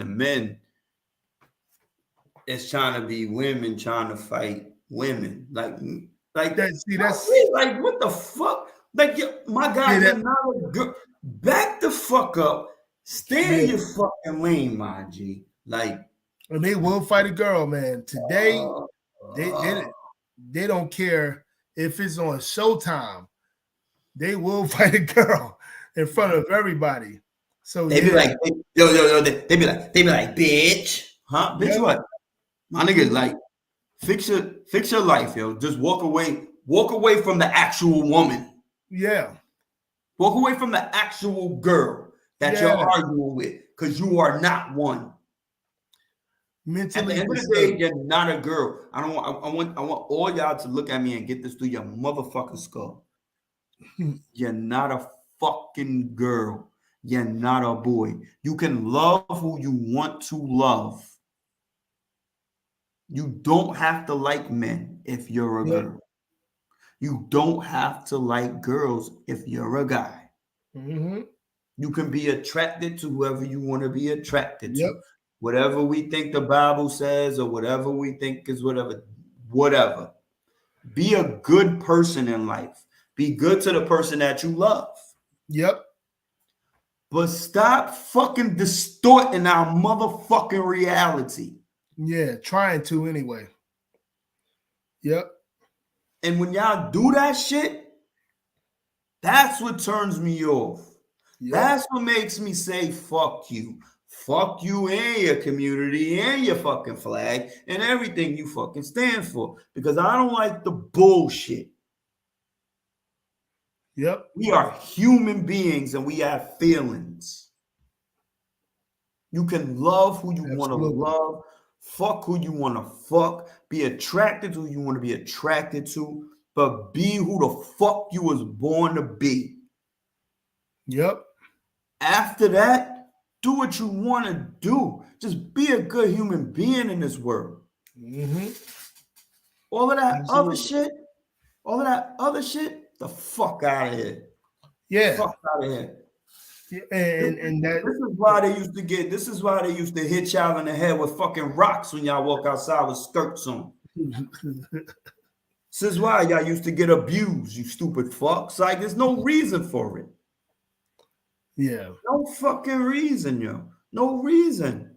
men is trying to be women trying to fight women. Like that's like what the fuck? Like my guy, yeah, you're not a girl. Back the fuck up. Stay in your fucking lane, my G. Like, and they will fight a girl, man. Today, uh, they don't care if it's on Showtime. They will fight a girl in front of everybody. So they be like, yo, they be like, bitch, huh? Bitch, what? My nigga, like, fix your life, yo. Just walk away from the actual woman. Yeah. Walk away from the actual girl that you're arguing with, because you are not one. Mentally, At the end of the day, you're not a girl. I want all y'all to look at me and get this through your motherfucking skull. You're not a fucking girl. You're not a boy. You can love who you want to love. You don't have to like men if you're a girl. You don't have to like girls if you're a guy. Mm-hmm. You can be attracted to whoever you want to be attracted Yep. to. Whatever we think the Bible says, or whatever we think is whatever. Be a good person in life. Be good to the person that you love. Yep. But stop fucking distorting our motherfucking reality. Yeah, trying to anyway. Yep. And when y'all do that shit, that's what turns me off. Yep. That's what makes me say, fuck you. Fuck you and your community and your fucking flag and everything you fucking stand for. Because I don't like the bullshit. Yep. We are human beings and we have feelings. You can love who you want to love. Fuck who you want to fuck. Be attracted to who you want to be attracted to. But be who the fuck you was born to be. Yep. After that, do what you want to do. Just be a good human being in this world. Mm-hmm. All of that other shit, the fuck out of here. Yeah. Fuck out of here. Yeah, and that this is why they used to hit y'all in the head with fucking rocks when y'all walk outside with skirts on. This is why y'all used to get abused, you stupid fucks. Like, there's no reason for it. Yeah. No fucking reason, yo. No reason.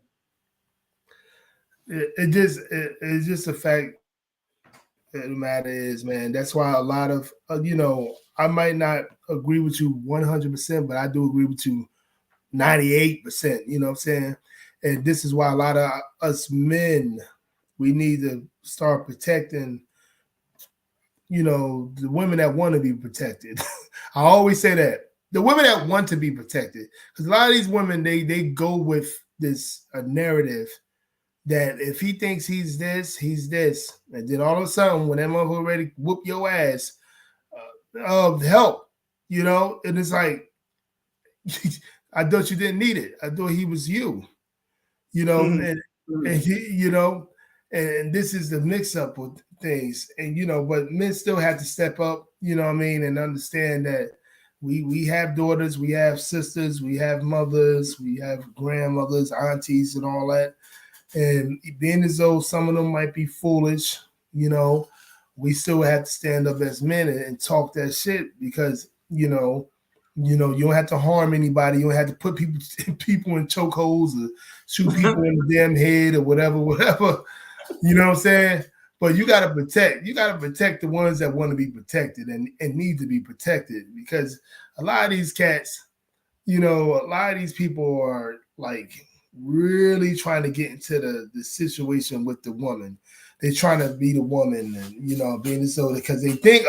It's just a fact that the matter is, man. That's why a lot of, I might not agree with you 100%, but I do agree with you 98%, you know what I'm saying? And this is why a lot of us men, we need to start protecting, the women that want to be protected. I always say that. The women that want to be protected. Because a lot of these women, they go with this narrative that if he thinks he's this. And then all of a sudden, when that motherfucker ready to whoop your ass, help, and it's like, I thought you didn't need it. I thought he was you, and he, and this is the mix up with things. And, but men still have to step up, and understand that we have daughters, we have sisters, we have mothers, we have grandmothers, aunties, and all that. And being as though some of them might be foolish, we still have to stand up as men and talk that shit because, you don't have to harm anybody. You don't have to put people in chokeholds or shoot people in the damn head or whatever. You know what I'm saying? But you got to protect the ones that want to be protected and need to be protected, because a lot of these cats, a lot of these people are like really trying to get into the situation with the woman. They're trying to be the woman and, being so, because they think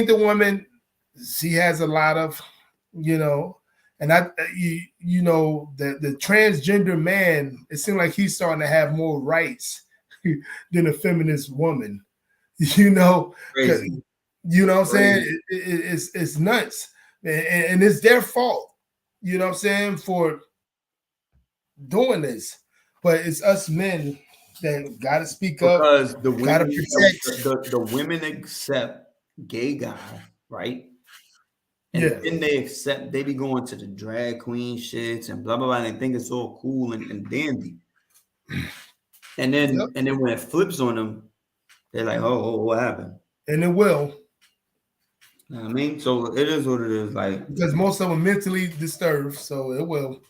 the woman, she has a lot of, and the transgender man, it seems like he's starting to have more rights than a feminist woman, Crazy. You know what I'm saying? It's nuts, and it's their fault, you know what I'm saying, for doing this. But it's us men that got to speak up, because the got to women, protect. the women accept gay guy, right? And Yeah. then they be going to the drag queen shits and blah blah blah, and they think it's all cool and dandy. And Yep. then when it flips on them, they're like, oh, what happened? And it will. You know what I mean? So it is what it is. Like, Because most of them mentally disturbed, so it will.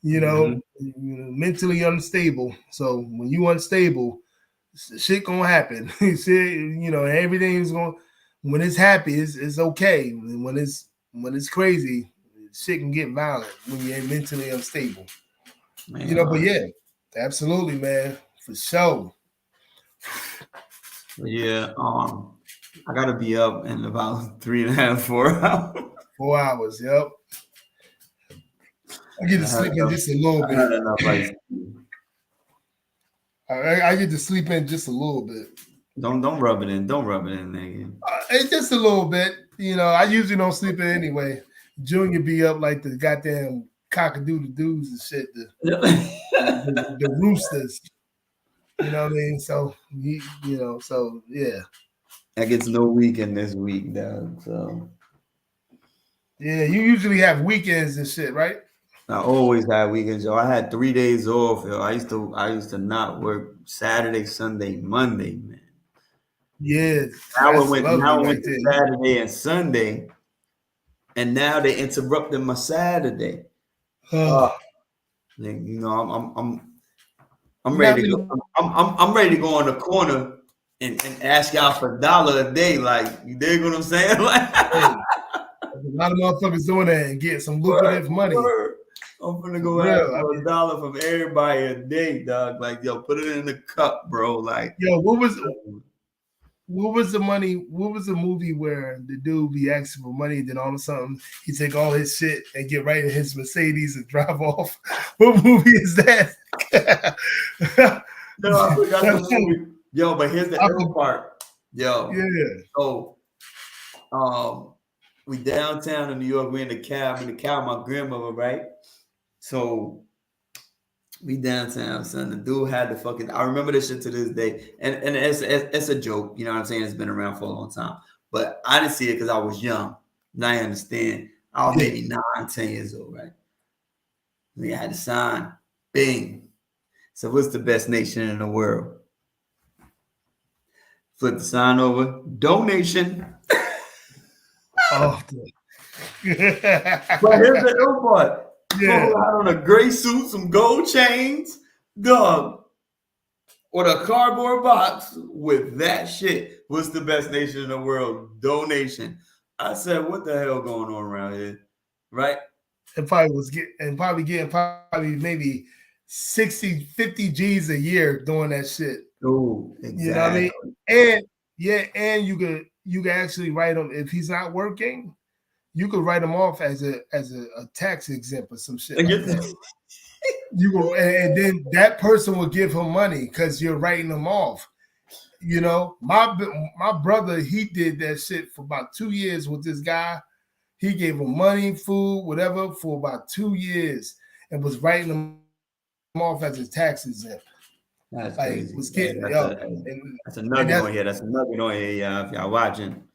mhm. Mentally unstable. So when you unstable, shit gonna happen. Shit, everything's gonna. When it's happy, it's okay. And when it's crazy, shit can get violent when you're mentally unstable. Man, But yeah, absolutely, man, for sure. yeah. I gotta be up in about 3.5, 4 hours. 4 hours. Yep. I get to sleep in just a little I had bit. enough ice. I get to sleep in just a little bit. Don't rub it in. Don't rub it in, nigga. It's just a little bit. I usually don't sleep in anyway. Junior be up like the goddamn cockadoodle-doos and shit, the roosters. You know what I mean? So, so yeah. I gets no weekend this week, dog. So Yeah, you usually have weekends and shit, right? I always had weekends, yo. I had 3 days off, yo. I used to not work Saturday, Sunday, Monday, man. Yeah, Now that's it went lovely right to there. Saturday and Sunday, and now they interrupted my Saturday. Oh, I'm ready to go. I'm ready to go on the corner and ask y'all for $1 a day. Like, you dig what I'm saying? Like, hey, a lot of motherfuckers doing that and getting some lucrative money. I'm gonna go ask for $1 from everybody a day, dog. Like, yo, put it in the cup, bro. Like, yo, what was the money? What was the movie where the dude be asking for money, then all of a sudden he take all his shit and get right in his Mercedes and drive off? What movie is that? No, I forgot the movie. Yo, but here's the other part. Yo, yeah. So, we downtown in New York. We in the cab. In the cab, my grandmother, right? So we downtown, son. The dude had the fucking. I remember this shit to this day, and it's a joke. You know what I'm saying? It's been around for a long time, but I didn't see it because I was young. Now I understand. I was maybe 9, 10 years old, right? We had to sign. Bing. So what's the best nation in the world? Flip the sign over. Donation. Oh. But here's the ill part. Yeah. Out on a gray suit, some gold chains, dog, with a cardboard box with that shit. What's the best nation in the world? Donation. I said, what the hell going on around here? Right? And probably getting maybe 60, 50 G's a year doing that shit. Oh, exactly. You know what I mean? And yeah, and you could actually write him if he's not working. You could write him off as a tax exempt or some shit like that. And then that person will give him money because you're writing him off. My brother, he did that shit for about 2 years with this guy. He gave him money, food, whatever, for about 2 years and was writing him off as a tax exempt. That's like crazy. was getting that's a nugget on here. That's a nugget on here, y'all, if y'all watching.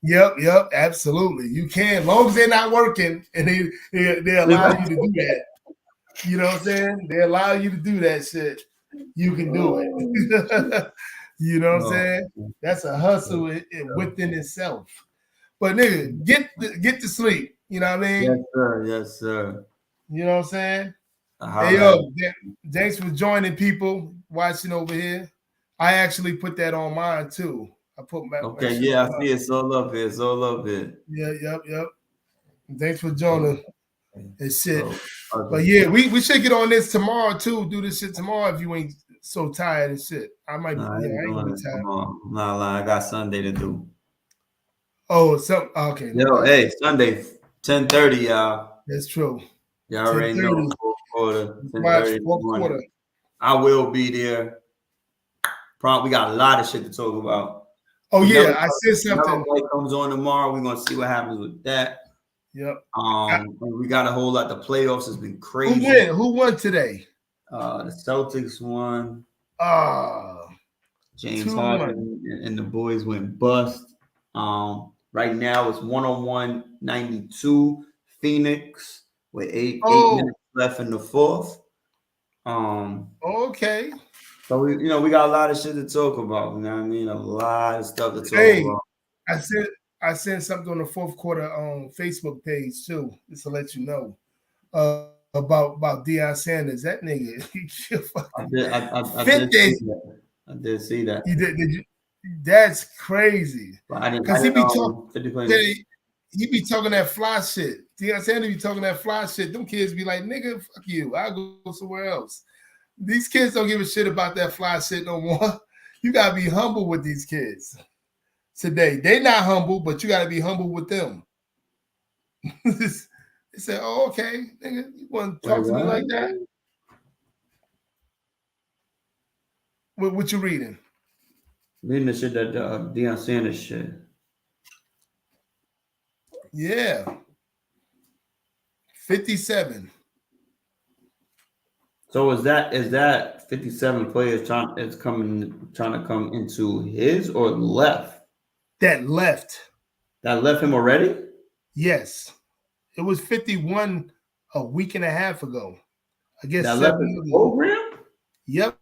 Yep, absolutely. You can, as long as they're not working and they allow you to do that. You know what I'm saying? They allow you to do that shit. You can do it. You know what I'm saying? That's a hustle within itself. But nigga, get to sleep. You know what I mean? Yes, sir. Yes, sir. You know what I'm saying? Hey, yo, thanks for joining people watching over here. I actually put that on mine too. I put my okay, yeah, I see it. So love it. So love it. Yeah, yep. Thanks for joining and shit. But yeah, we should get on this tomorrow too. Do this shit tomorrow if you ain't so tired and shit. I might be. I ain't gonna be tired. I'm not lying. I got Sunday to do. Oh, okay. Yo, hey, Sunday, 10:30, y'all. That's true. Y'all already know. Fourth quarter, 10:30. Fourth quarter. I will be there. We got a lot of shit to talk about. Oh yeah, I said something. Comes on tomorrow. We're gonna see what happens with that. Yep. We got a whole lot. The playoffs has been crazy. Who won today? The Celtics won. James Harden and the boys went bust. Right now it's 101-92 Phoenix with eight Oh, minutes left in the fourth. Um, okay. so we got a lot of shit to talk about. You know what I mean? A lot of stuff to talk Hey, about. I sent I sent something on the fourth quarter Facebook page too, just to let you know about Deion Sanders. That nigga, I did 50. see that. I did see that. You did you? That's crazy. But I Cause didn't know 50 players. he be talking that fly shit. Deion Sanders be talking that fly shit. Them kids be like, nigga, fuck you. I'll go somewhere else. These kids don't give a shit about that fly shit no more. You gotta be humble with these kids today. They not humble, but you gotta be humble with them. They say, "Oh, okay, nigga, you want to talk to me like that?" What you reading? Reading the shit that Deion Sanders shit. Yeah, 57. So is that 57 players trying to come into his or left? That left. That left him already? Yes, it was 51 a week and a half ago. I guess That 7 left his million. program? Yep.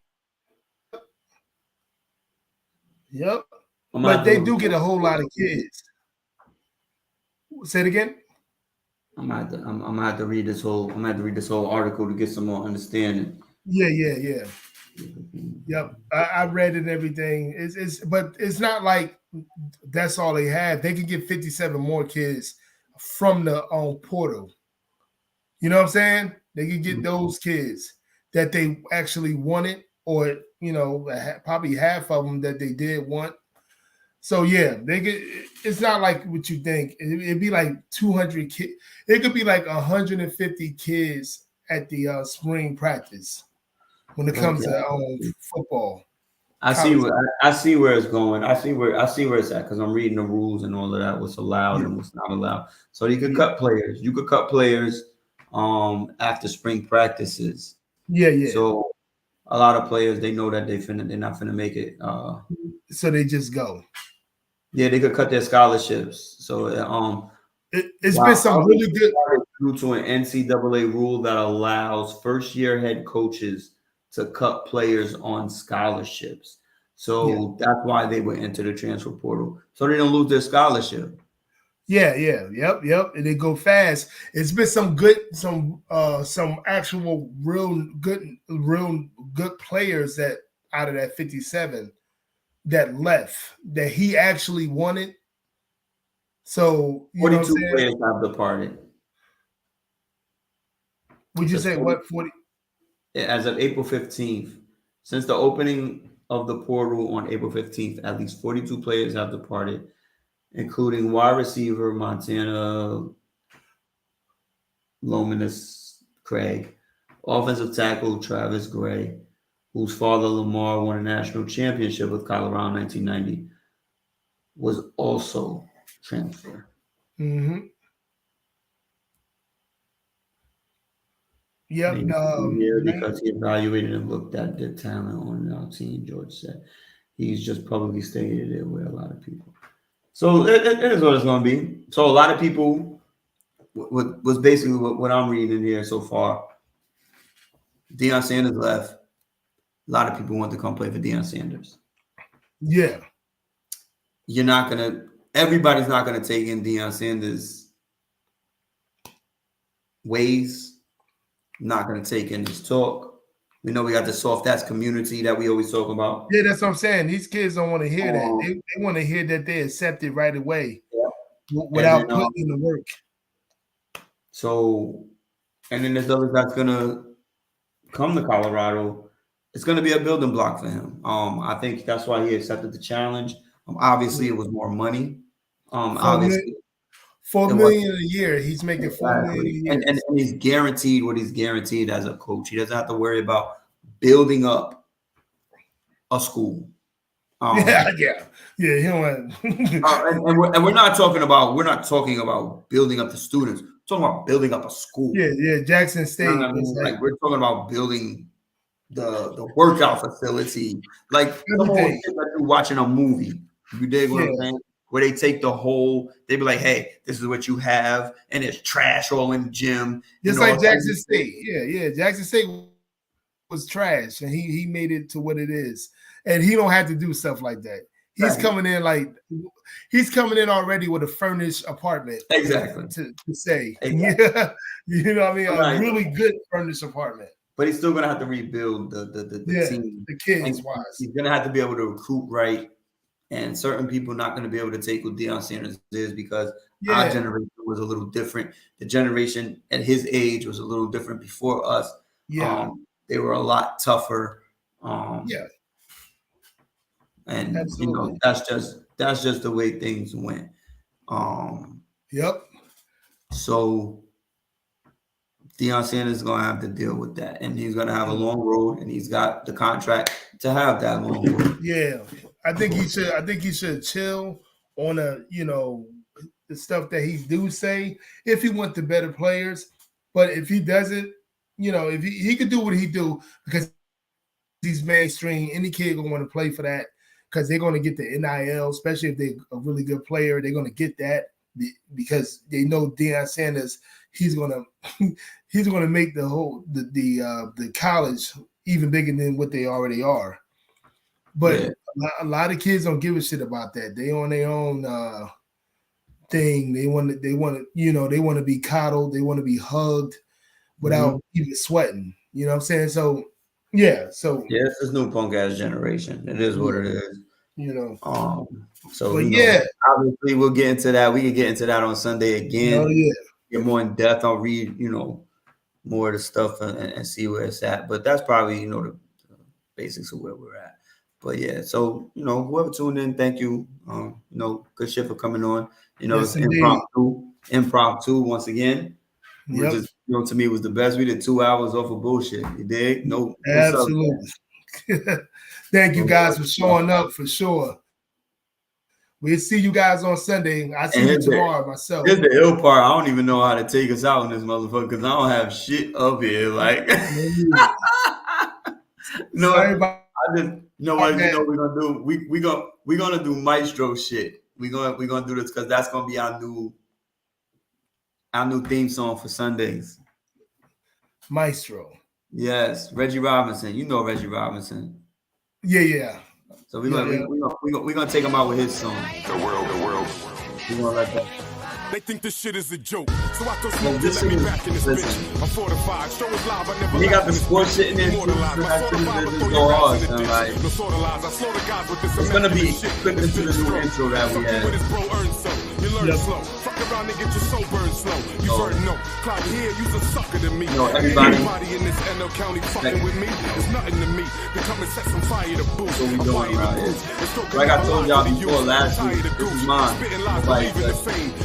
But they do get a whole lot of kids. Say it again. I'm gonna have to read this whole article to get some more understanding. Yeah. Yep. I read it and everything. But it's not like that's all they have. They could get 57 more kids from the portal. You know what I'm saying? They could get those kids that they actually wanted, or probably half of them that they did want. So yeah, they could. It's not like what you think. It'd be like 200 kids. It could be like 150 kids at the spring practice when it comes to football. I see where it's going. I see where it's at because I'm reading the rules and all of that. What's allowed and what's not allowed. So you could cut players. You could cut players after spring practices. Yeah. So a lot of players they know that they're not finna make it. So they just go. Yeah, they could cut their scholarships. So it's been some really good due to an NCAA rule that allows first-year head coaches to cut players on scholarships. So that's why they would enter the transfer portal. So they don't lose their scholarship. Yeah. Yep. And they go fast. It's been some actual real good players that out of that 57 that left that he actually wanted. So 42 players have departed. Would you say what 40? As of April 15th, since the opening of the portal on April 15th, at least 42 players have departed, including wide receiver Montana Lominus Craig, offensive tackle Travis Gray, whose father Lamar won a national championship with Colorado in 1990, was also transferred. Mm-hmm. Yep. Because he evaluated and looked at the talent on our team, George said. He's just publicly stated it with a lot of people. So it is what it's going to be. So a lot of people, was basically what I'm reading here so far. Deion Sanders left. A lot of people want to come play for Deion Sanders. Yeah. Everybody's not going to take in Deion Sanders' ways. Not going to take in his talk. We know we got the soft ass community that we always talk about. Yeah, that's what I'm saying. These kids don't want to hear that. They want to hear that they accept it right away without putting in the work. So, and then there's others that's going to come to Colorado. It's going to be a building block for him. I think that's why he accepted the challenge. Obviously, it was more money. Obviously. $4 million a year. He's making $4 million a year. And he's guaranteed what he's guaranteed as a coach. He doesn't have to worry about building up a school. Yeah. He don't and we're not talking about building up the students. We're talking about building up a school. Yeah. Jackson State. Like we're talking about building the workout facility. Like the whole shit that you're watching a movie. You dig what I'm saying? where they take the whole, they be like, hey, this is what you have, and it's trash all in the gym. Just like Jackson State. Yeah. Jackson State was trash, and he made it to what it is. And he don't have to do stuff like that. He's coming in already with a furnished apartment. Exactly. To say. Exactly. Yeah. You know what I mean? A really good furnished apartment. But he's still gonna have to rebuild the team. The kids wise. He's gonna have to be able to recruit right. And certain people not going to be able to take what Deion Sanders is because our generation was a little different. The generation at his age was a little different before us. Yeah. They were a lot tougher. And absolutely. You know, that's just the way things went. Yep. So Deion Sanders is going to have to deal with that, and he's going to have a long road, and he's got the contract to have that long road. Yeah. I think he should chill on the stuff that he do say if he wants the better players. But if he doesn't, if he could do what he do because he's mainstream, any kid gonna want to play for that because they're gonna get the NIL, especially if they're a really good player, they're gonna get that because they know Deion Sanders, he's gonna make the college even bigger than what they already are. But a lot of kids don't give a shit about that. They on their own thing. They want to be coddled. They want to be hugged without even sweating. You know what I'm saying? So it's this new punk ass generation. It is what it is. Obviously we'll get into that. We can get into that on Sunday again. Oh yeah. Get more in depth. I'll read, more of the stuff and see where it's at. But that's probably, the basics of where we're at. But yeah, so whoever tuned in, thank you. Good shit for coming on. It's impromptu once again, which is to me was the best. We did 2 hours off of bullshit. You dig? No, absolutely. Thank you guys for showing up for sure. We'll see you guys on Sunday. I see you tomorrow myself. Here's the ill part. I don't even know how to take us out in this motherfucker because I don't have shit up here. Like, no, I just. What we're gonna do? We're gonna do Maestro shit. We're gonna do this because that's gonna be our new theme song for Sundays. Maestro. Yes, Reggie Robinson. You know Reggie Robinson. Yeah. So we're gonna take him out with his song. The world. We're gonna let that. They think this shit is a joke. So I throw smoke to let me back in this bitch. I'm fortified. Show is live. I never he got the sports shit in there. It's gonna be quick into the new intro that we had. You learn slow. Fuck around and get your soul burned slow. You heard no. Cloud here, you's a sucker to me. Everybody in this NL County fucking with me. It's nothing to me. To come and set some fire to boost. So we doing around here. Like I told y'all before last week, this is mine.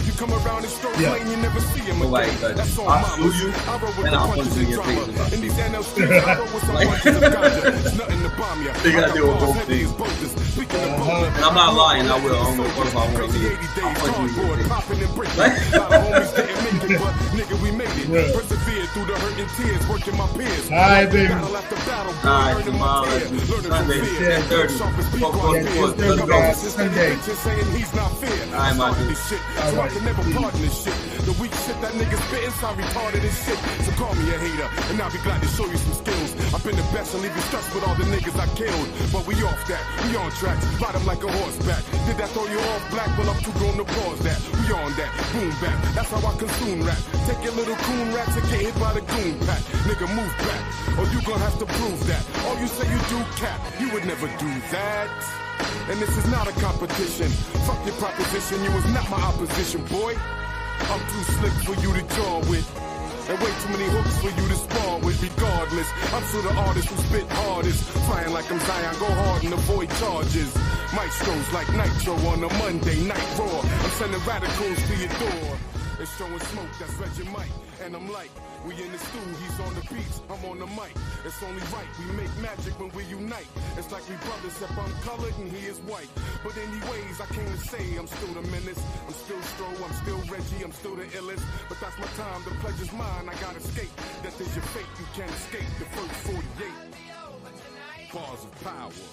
You come around and stroke plane, you never see him again. That's on I'll sue you, and I'll punch you in your face. In these NL streets, I roll with some punches of ganja. It's nothing to bomb ya. They gotta deal with both things. And I'm not lying, I will. I'm gonna put my one in here. I'll punch you in your face. Nigga, we made it. Persevered through the hurt and tears, working my peers. All right, baby. All right, tomorrow, Sunday, 10:30. Sunday. All right, my dude. So I can never pardon this shit. The weak shit that niggas spittin', so I retarded as shit. So call me a hater, and I'll be glad to show you some skills. I've been the best and leave you stressed with all the niggas I killed. But we off that, we on tracks, ride 'em like a horseback. Did that throw you off black? Well, I'm too grown to pause that. We on that, boom back. That's how I consume rap. Take your little coon rats and get hit by the goon pack. Nigga, move back, or you gon' have to prove that. All you say you do cap, you would never do that. And this is not a competition. Fuck your proposition, you was not my opposition, boy. I'm too slick for you to jaw with. And way too many hooks for you to spar with. Regardless, I'm still the artist who spit hardest. Flying like I'm Zion, go hard and avoid charges. Maestros like Nitro on a Monday night raw. I'm sending radicals to your door. It's showing smoke, that's Reggie Mike. And I'm like, we in the stew, he's on the beats, I'm on the mic. It's only right, we make magic when we unite. It's like we brothers, except I'm colored and he is white. But anyways, I came to say I'm still the menace. I'm still Stro, I'm still Reggie, I'm still the illest. But that's my time, the pleasure's mine, I gotta escape. That is your fate, you can't escape the first 48. Bars of power.